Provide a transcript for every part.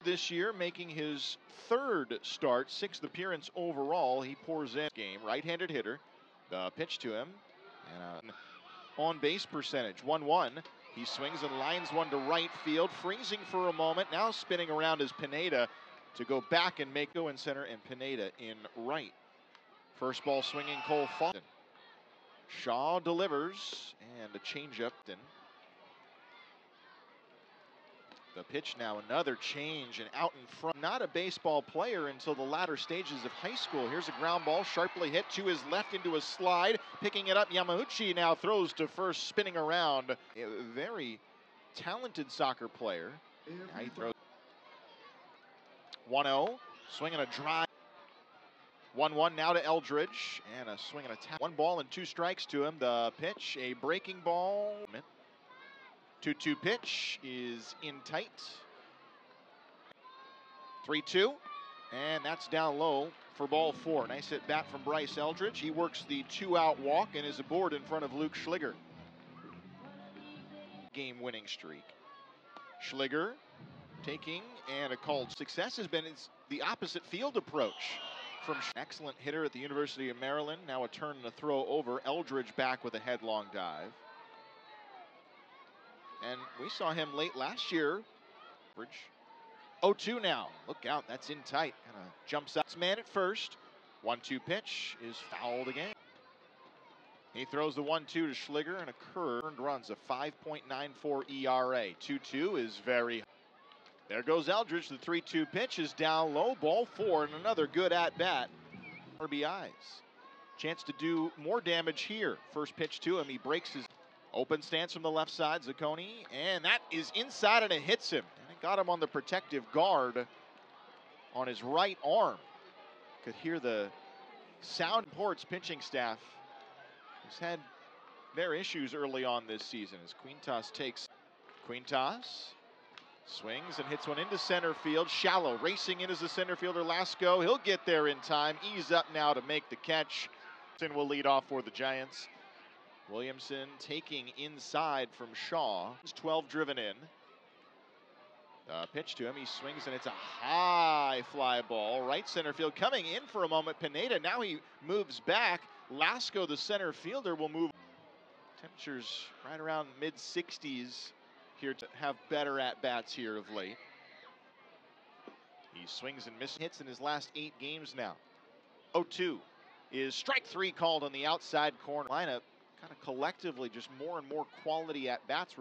this year, making his third start, sixth appearance overall. He pours in game, right-handed hitter. The pitch to him, and on-base percentage, 1-1. He swings and lines one to right field, freezing for a moment. Now spinning around is Pineda to go back and make go in center, and Pineda in right. First ball swinging, Cole Faulkner. Shaw delivers, and a changeup. The pitch now, another change, and out in front. Not a baseball player until the latter stages of high school. Here's a ground ball, sharply hit to his left into a slide. Picking it up, Yamauchi now throws to first, spinning around. A very talented soccer player. Now he throws. 1-0, swinging a drive. 1-1 now to Eldridge, and a swing and a tap. 1 ball and 2 strikes to him. The pitch, a breaking ball. 2-2 pitch is in tight. 3-2, and that's down low for ball 4. Nice at bat from Bryce Eldridge. He works the 2-out walk and is aboard in front of Luke Schliger. Game-winning streak. Schliger taking, and a called success has been the opposite field approach from excellent hitter at the University of Maryland. Now a turn and a throw over. Eldridge back with a headlong dive. And we saw him late last year. 0-2 now. Look out, that's in tight. Kind of jumps out. Man at first. 1-2 pitch is fouled again. He throws the 1-2 to Schliger, and a curve. Earned runs, a 5.94 ERA. 2-2 is very. There goes Eldridge. The 3-2 pitch is down low. Ball 4, and another good at bat. RBIs. Chance to do more damage here. First pitch to him. He breaks his. Open stance from the left side, Zacconi, and that is inside, and it hits him. And it got him on the protective guard on his right arm. Could hear the sound. Port's pitching staff has had their issues early on this season as Quintas takes. Quintas swings and hits one into center field. Shallow racing in as the center fielder, Lasco. He'll get there in time. Ease up now to make the catch. And will lead off for the Giants. Williamson taking inside from Shaw. 12 driven in. Pitch to him. He swings, and it's a high fly ball. Right center field. Coming in for a moment, Pineda. Now he moves back. Lasco, the center fielder, will move. Temperatures right around mid-60s here to have better at-bats here of late. He swings and misses. Hits in his last 8 games now. 0-2 is strike 3 called on the outside corner. Lineup kind of collectively just more and more quality at-bats.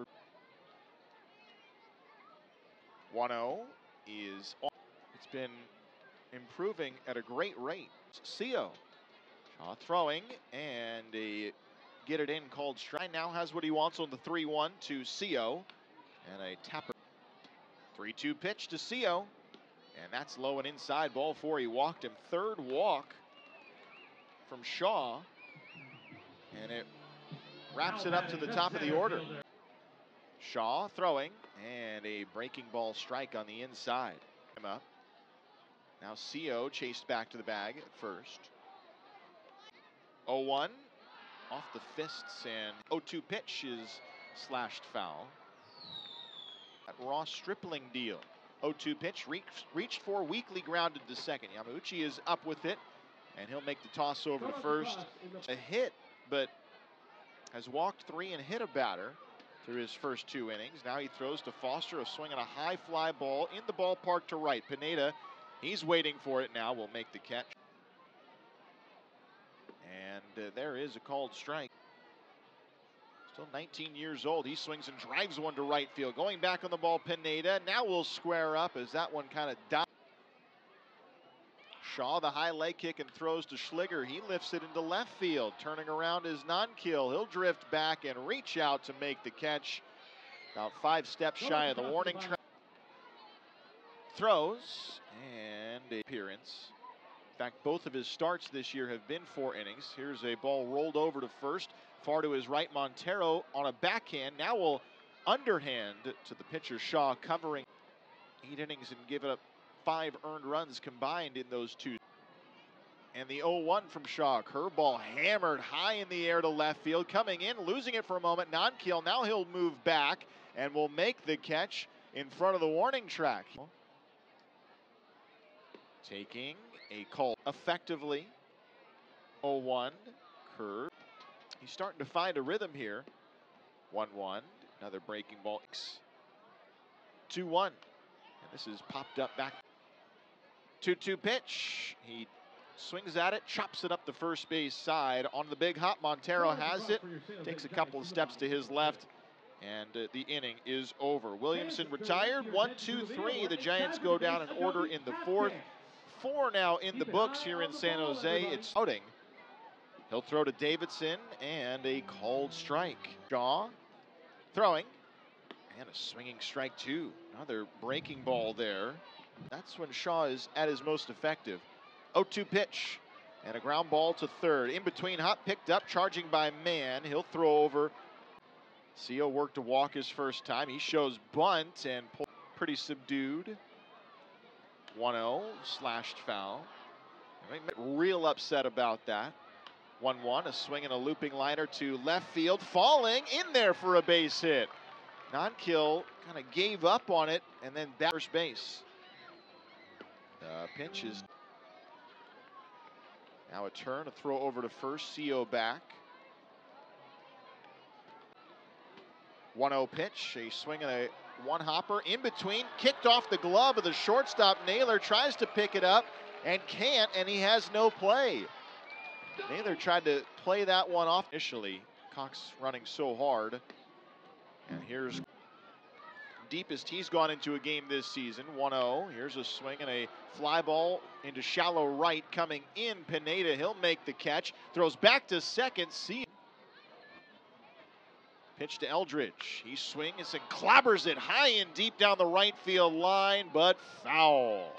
1-0 is on. It's been improving at a great rate. Seo. Shaw throwing, and a get it in called strike. Now has what he wants on the 3-1 to Seo, and a tapper. 3-2 pitch to Seo, and that's low and inside. Ball 4. He walked him. Third walk from Shaw, and it wraps it up to the top of the order. Shaw throwing, and a breaking ball strike on the inside. Him up. Now Seo chased back to the bag at first. 0-1 off the fists, and 0-2 pitch is slashed foul. That Ross Stripling deal. 0-2 pitch reached for, weakly grounded to second. Yamauchi is up with it, and he'll make the toss over to first. A hit, but has walked 3 and hit a batter through his first 2 innings. Now he throws to Foster, a swing on a high fly ball in the ballpark to right. Pineda, he's waiting for it now, will make the catch. And there is a called strike. Still 19 years old. He swings and drives one to right field. Going back on the ball, Pineda. Now we'll square up as that one kind of dies. Shaw, the high leg kick, and throws to Schliger. He lifts it into left field. Turning around is non-kill. He'll drift back and reach out to make the catch. About 5 steps shy of the warning track. Throws, and an appearance. In fact, both of his starts this year have been 4 innings. Here's a ball rolled over to first. Far to his right, Montero on a backhand. Now will underhand to the pitcher, Shaw, covering 8 innings and give it up 5 earned runs combined in those 2. And the 0-1 from Shaw. Curveball hammered high in the air to left field. Coming in, losing it for a moment. Non-kill. Now he'll move back and will make the catch in front of the warning track. Taking a call effectively. 0-1 curve. He's starting to find a rhythm here. 1-1. Another breaking ball. 2-1. And this is popped up back. 2-2 pitch. He swings at it, chops it up the first base side. On the big hop, Montero has it. Takes a couple of steps to his left. And the inning is over. Williamson retired. 1-2-3. The Giants go down in order in the fourth. 4 now in the books here in San Jose. It's outing. He'll throw to Davidson and a called strike. Shaw throwing and a swinging strike 2. Another breaking ball there. That's when Shaw is at his most effective. 0-2 pitch and a ground ball to third. In between, hop picked up, charging by Mann. He'll throw over. Seo worked to walk his first time. He shows bunt and pretty subdued. 1-0, slashed foul. Real upset about that. 1-1, a swing and a looping liner to left field. Falling in there for a base hit. Non-kill kind of gave up on it and then back first base. The pinch is now a turn, a throw over to first. Seo back. 1-0 pitch, a swing and a one-hopper in between, kicked off the glove of the shortstop. Naylor tries to pick it up and can't, and he has no play. Naylor tried to play that one off initially. Cox running so hard. And here's deepest he's gone into a game this season. 1-0. Here's a swing and a fly ball into shallow right coming in. Pineda, he'll make the catch. Throws back to second. See. Pitch to Eldridge. He swings and clobbers it high and deep down the right field line, but foul.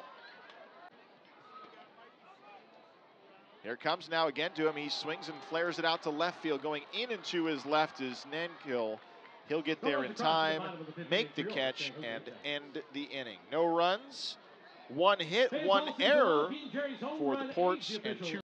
Here it comes now again to him. He swings and flares it out to left field. Going in into his left is Nankill. He'll get there in time, make the catch, and end the inning. No runs, 1 hit, 1 error for the Ports, and 2